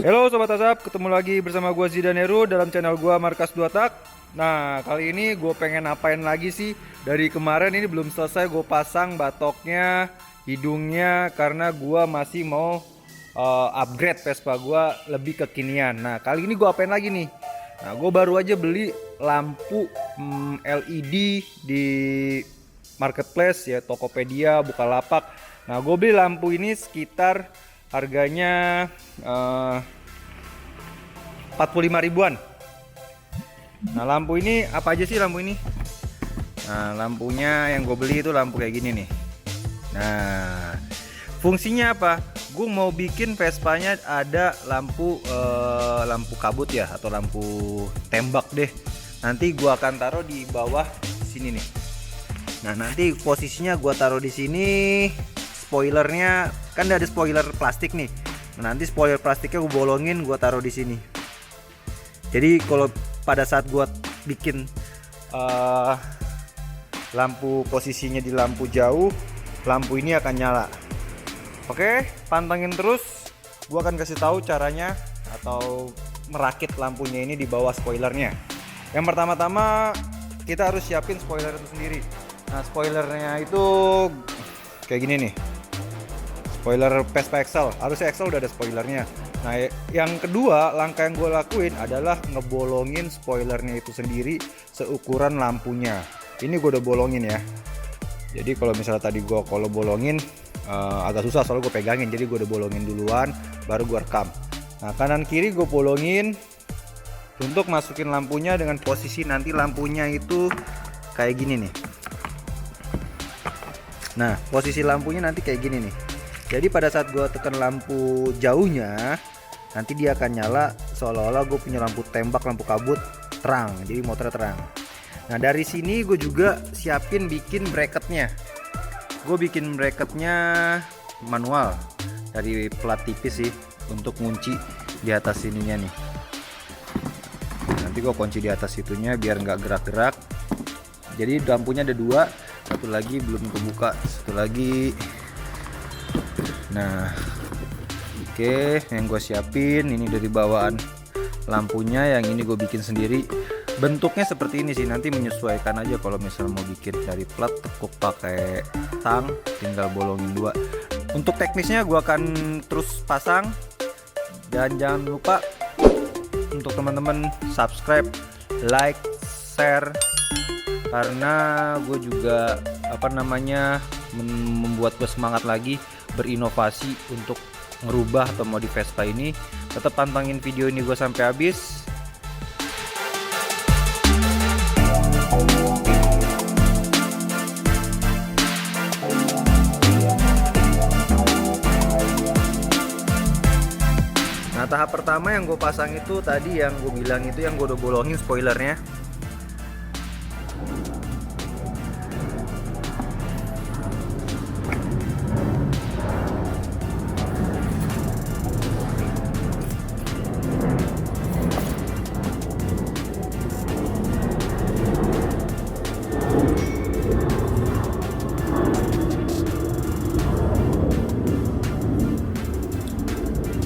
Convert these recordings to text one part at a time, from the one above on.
Halo Sobat Asap, ketemu lagi bersama gua Zidan Heru dalam channel gua Markas 2 Tak. Nah, kali ini gue pengen apain lagi sih? Dari kemarin ini belum selesai gue pasang batoknya, hidungnya, karena gua masih mau upgrade Vespa gua lebih kekinian. Nah, kali ini gua apain lagi nih? Nah, gue baru aja beli lampu LED di marketplace ya, Tokopedia, Bukalapak. Nah, gue beli lampu ini sekitar harganya 45 ribuan. Nah, lampu ini apa aja sih lampu ini? Nah, lampunya yang gue beli itu lampu kayak gini nih. Nah, fungsinya apa? Gue mau bikin Vespanya ada lampu lampu kabut ya, atau lampu tembak deh. Nanti gue akan taruh di bawah sini nih. Nah, nanti posisinya gue taruh di sini. Spoilernya kan ada spoiler plastik nih. Nah, nanti spoiler plastiknya gue bolongin, gue taruh di sini. Jadi kalau pada saat gue bikin lampu posisinya di lampu jauh, lampu ini akan nyala. Oke, pantengin terus. Gue akan kasih tahu caranya atau merakit lampunya ini di bawah spoilernya. Yang pertama-tama kita harus siapin spoiler itu sendiri. Nah, spoilernya itu kayak gini nih. Spoiler Vespa Excel, harusnya Excel udah ada spoilernya. Nah, yang kedua langkah yang gue lakuin adalah ngebolongin spoilernya itu sendiri seukuran lampunya. Ini gue udah bolongin ya. Jadi kalau misalnya tadi gue bolongin agak susah soalnya gue pegangin. Jadi gue udah bolongin duluan, baru gue rekam. Nah, kanan kiri gue bolongin untuk masukin lampunya dengan posisi nanti lampunya itu kayak gini nih. Nah, posisi lampunya nanti kayak gini nih. Jadi pada saat gue tekan lampu jauhnya, nanti dia akan nyala seolah-olah gue punya lampu tembak, lampu kabut terang. Jadi motornya terang. Nah, dari sini gue juga siapin bikin bracketnya. Gue bikin bracketnya manual dari plat tipis sih, untuk kunci di atas sininya nih. Nanti gue kunci di atas itunya biar nggak gerak-gerak. Jadi lampunya ada dua, satu lagi belum kebuka, satu lagi. Nah, oke, yang gue siapin ini dari bawaan lampunya, yang ini gue bikin sendiri. Bentuknya seperti ini sih, nanti menyesuaikan aja. Kalau misalnya mau bikin dari plat tekuk pakai tang, tinggal bolongin dua. Untuk teknisnya gue akan terus pasang, dan jangan lupa untuk teman-teman subscribe, like, share, karena gue juga membuat gue semangat lagi berinovasi untuk ngerubah atau modif Vespa ini. Tetap pantengin video ini gue sampai habis. Nah, tahap pertama yang gue pasang itu tadi yang gue bilang itu, yang gue udah bolongin spoilernya.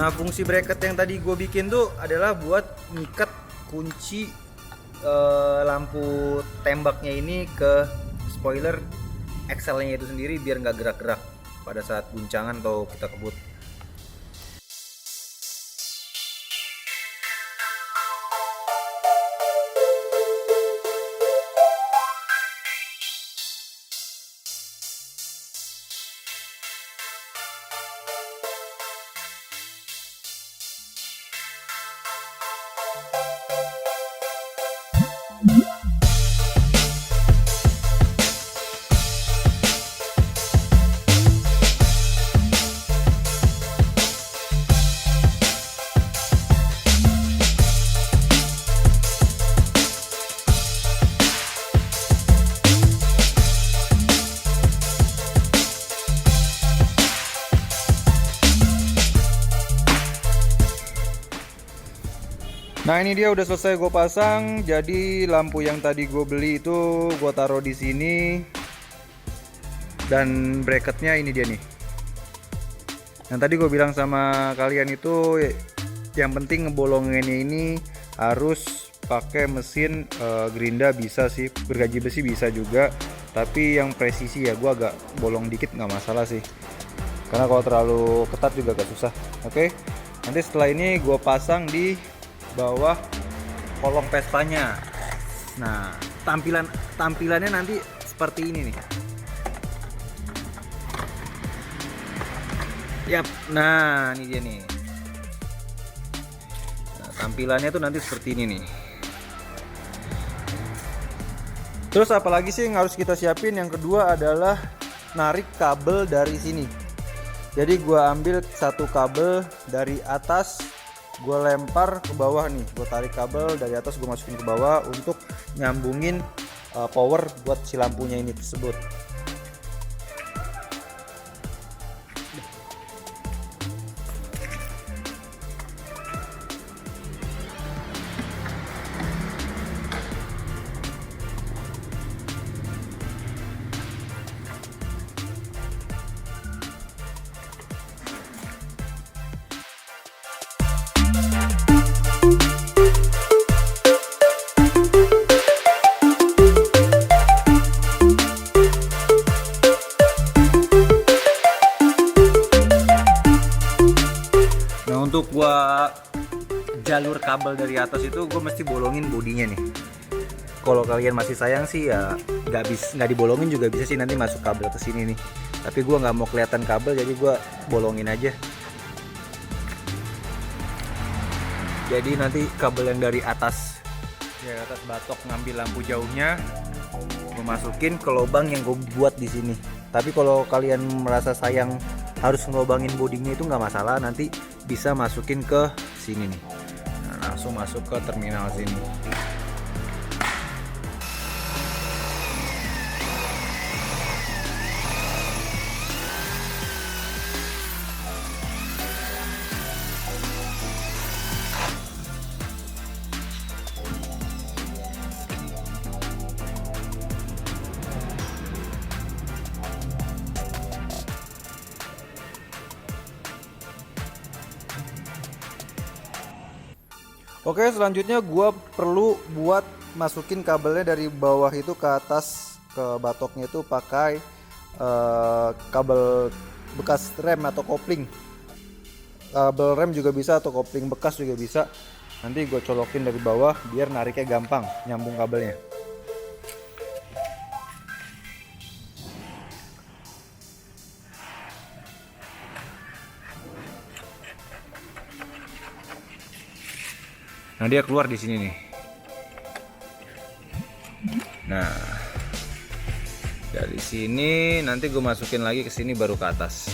Nah, fungsi bracket yang tadi gue bikin tuh adalah buat ngikat kunci lampu tembaknya ini ke spoiler Excel-nya itu sendiri biar nggak gerak-gerak pada saat guncangan atau kita kebut. Nah, ini dia udah selesai gue pasang. Jadi lampu yang tadi gue beli itu gue taruh di sini, dan bracketnya ini dia nih. Yang tadi gue bilang sama kalian itu yang penting ngebolonginnya ini harus pakai mesin gerinda bisa sih, gergaji besi bisa juga, tapi yang presisi ya, gua agak bolong dikit nggak masalah sih, karena kalau terlalu ketat juga agak susah. Oke, nanti setelah ini gua pasang di bawah kolong Vespanya. Nah, tampilannya nanti seperti ini nih. Yap, nah ini dia nih. Nah, tampilannya tuh nanti seperti ini nih. Terus apalagi sih yang harus kita siapin? Yang kedua adalah narik kabel dari sini. Jadi gua ambil satu kabel dari atas, gua lempar ke bawah nih. Gua tarik kabel dari atas, gua masukin ke bawah untuk nyambungin power buat si lampunya ini tersebut. Untuk gua jalur kabel dari atas itu gue mesti bolongin bodinya nih. Kalau kalian masih sayang sih ya nggak dibolongin juga bisa sih, nanti masuk kabel ke sini nih. Tapi gua nggak mau kelihatan kabel, jadi gua bolongin aja. Jadi nanti kabel yang dari atas, ya atas batok ngambil lampu jauhnya, gue masukin ke lubang yang gue buat di sini. Tapi kalau kalian merasa sayang harus ngelobangin bodinya itu nggak masalah, nanti bisa masukin ke sini nih. Nah, langsung masuk ke terminal sini. Oke, selanjutnya gua perlu buat masukin kabelnya dari bawah itu ke atas ke batoknya itu pakai kabel bekas rem atau kopling. Kabel rem juga bisa atau kopling bekas juga bisa. Nanti gue colokin dari bawah biar nariknya gampang nyambung kabelnya. Nah, dia keluar di sini nih. Nah, dari sini nanti gue masukin lagi ke sini baru ke atas.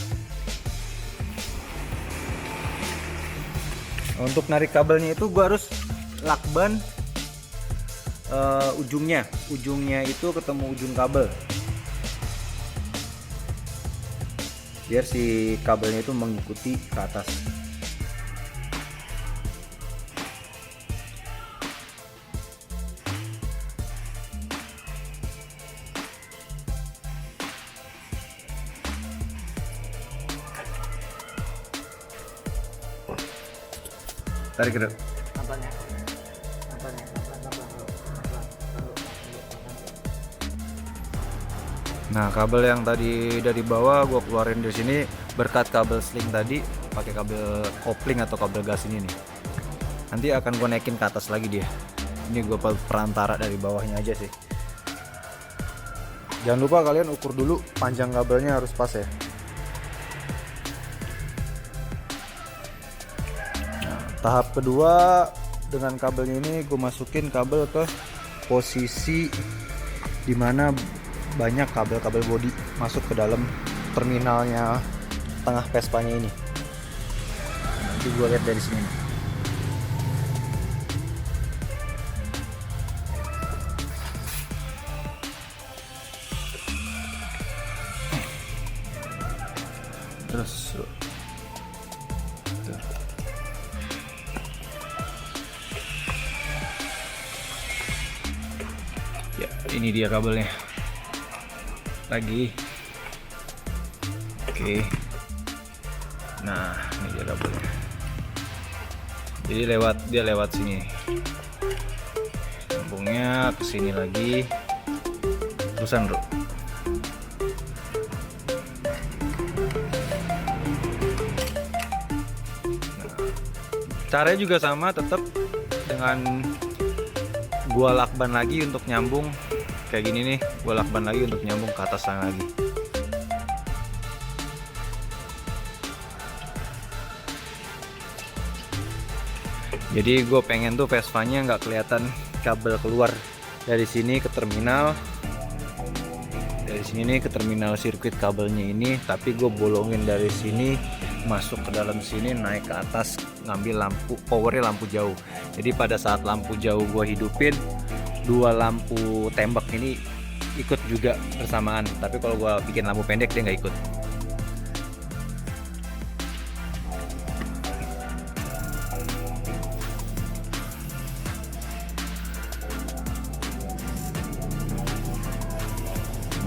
Untuk narik kabelnya itu gue harus lakban ujungnya itu ketemu ujung kabel, biar si kabelnya itu mengikuti ke atas. Tarik ke depan. Nah, kabel yang tadi dari bawah gue keluarin dari sini berkat kabel sling tadi, pakai kabel kopling atau kabel gas ini nih. Nanti akan gue naikin ke atas lagi dia. Ini gue perantara dari bawahnya aja sih. Jangan lupa kalian ukur dulu panjang kabelnya harus pas ya. Tahap kedua, dengan kabelnya ini gue masukin kabel ke posisi dimana banyak kabel-kabel bodi masuk ke dalam terminalnya tengah Vespanya ini. Nanti gue lihat dari sini. Terus ya, ini dia kabelnya lagi. Oke, nah ini dia kabelnya. Jadi dia lewat sini, nyambungnya ke sini lagi, terusan bro. Caranya juga sama, tetap dengan gua lakban lagi untuk nyambung kayak gini nih, gua lakban lagi untuk nyambung ke atas sana lagi. Jadi gue pengen tuh Vespa-nya nggak kelihatan kabel keluar dari sini ke terminal, dari sini nih ke terminal sirkuit kabelnya ini, tapi gue bolongin dari sini masuk ke dalam sini, naik ke atas, ngambil lampu powernya lampu jauh. Jadi pada saat lampu jauh gue hidupin, dua lampu tembak ini ikut juga bersamaan, tapi kalau gue bikin lampu pendek dia nggak ikut.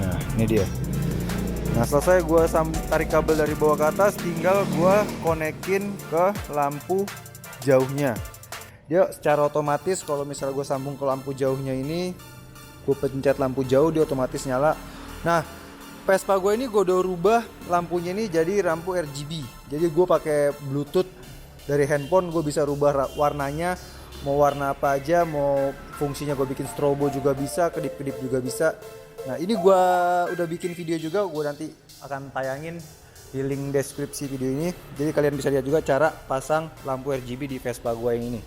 Nah ini dia. Nah selesai gue tarik kabel dari bawah ke atas, tinggal gue konekin ke lampu jauhnya. Dia secara otomatis kalau misalnya gue sambung ke lampu jauhnya ini, gue pencet lampu jauh, dia otomatis nyala. Nah Vespa gue ini gue udah rubah lampunya ini jadi lampu RGB. Jadi gue pakai Bluetooth dari handphone, gue bisa rubah warnanya, mau warna apa aja, mau fungsinya gue bikin strobo juga bisa, kedip-kedip juga bisa. Nah ini gue udah bikin video juga, gue nanti akan tayangin di link deskripsi video ini. Jadi kalian bisa lihat juga cara pasang lampu RGB di Vespa gue yang ini.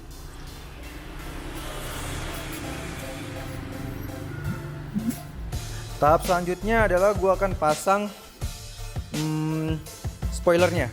Tahap selanjutnya adalah gue akan pasang spoilernya.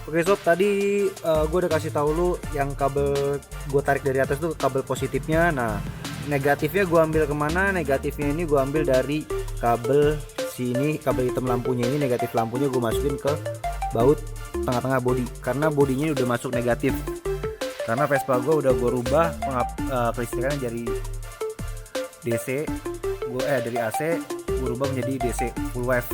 Oke sob, tadi gue udah kasih tahu lu yang kabel gue tarik dari atas tuh kabel positifnya. Nah negatifnya gue ambil kemana? Negatifnya ini gue ambil dari kabel sini, kabel hitam lampunya ini. Negatif lampunya gue masukin ke baut tengah-tengah bodi, karena bodinya udah masuk negatif. Karena Vespa gue udah gue rubah kelistrikannya dari DC, dari AC gue rubah menjadi DC full wave.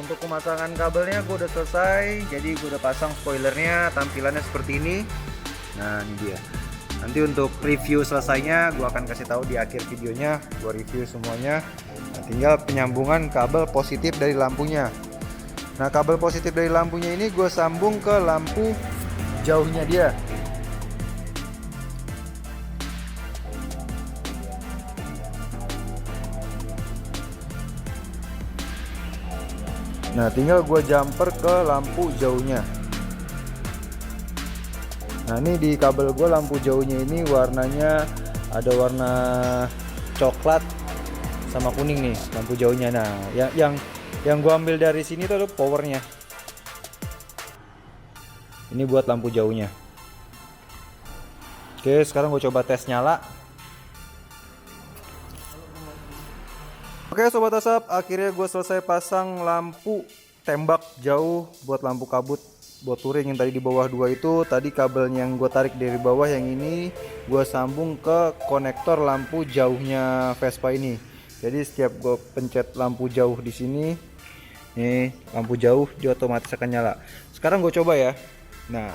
Untuk pemasangan kabelnya gue udah selesai, jadi gue udah pasang spoilernya, tampilannya seperti ini. Nah ini dia. Nanti untuk review selesainya gue akan kasih tahu di akhir videonya, gue review semuanya. Nah, tinggal penyambungan kabel positif dari lampunya. Nah kabel positif dari lampunya ini gue sambung ke lampu jauhnya dia. Nah tinggal gue jumper ke lampu jauhnya. Nah ini di kabel gue lampu jauhnya ini warnanya ada warna coklat sama kuning nih lampu jauhnya. Nah yang Yang gua ambil dari sini tuh ada powernya. Ini buat lampu jauhnya. Oke, sekarang gue coba tes nyala. Oke sobat asap, akhirnya gue selesai pasang lampu tembak jauh buat lampu kabut buat touring yang tadi di bawah 2 itu. Tadi kabelnya yang gue tarik dari bawah, yang ini gue sambung ke konektor lampu jauhnya Vespa ini. Jadi setiap gue pencet lampu jauh di sini, nih lampu jauh dia otomatis akan nyala. Sekarang gue coba ya. Nah,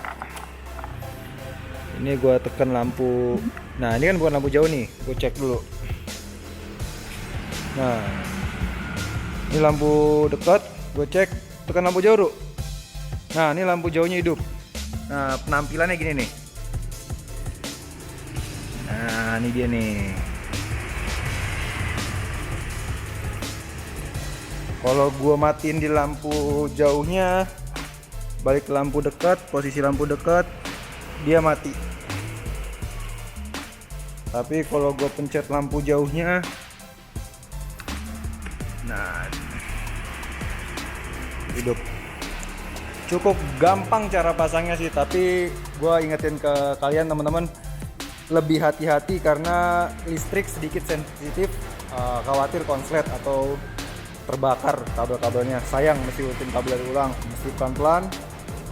ini gue tekan lampu. Nah, ini kan bukan lampu jauh nih, gue cek dulu. Nah, ini lampu dekat, gue cek, tekan lampu jauh dulu. Nah, ini lampu jauhnya hidup. Nah, penampilannya gini nih. Nah, ini dia nih. Kalau gue matiin di lampu jauhnya, balik ke lampu dekat, posisi lampu dekat, dia mati. Tapi kalau gue pencet lampu jauhnya, nah, hidup. Cukup gampang cara pasangnya sih, tapi gue ingetin ke kalian teman-teman, lebih hati-hati karena listrik sedikit sensitif, khawatir konslet atau terbakar kabel-kabelnya. Sayang, mesti rutin kabel dari ulang, mesti pelan-pelan,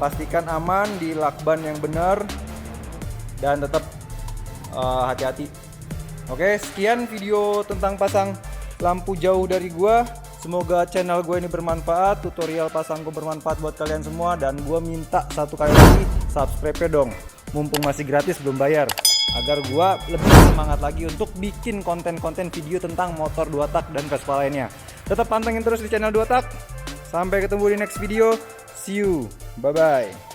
pastikan aman di lakban yang benar, dan tetap hati-hati. Oke, sekian video tentang pasang lampu jauh dari gua. Semoga channel gue ini bermanfaat, tutorial pasang gue bermanfaat buat kalian semua, dan gua minta satu kali lagi subscribe-nya dong, mumpung masih gratis belum bayar, agar gua lebih semangat lagi untuk bikin konten-konten video tentang motor 2 tak dan Vespa lainnya. Tetap pantengin terus di channel 2 tak. Sampai ketemu di next video. See you. Bye bye.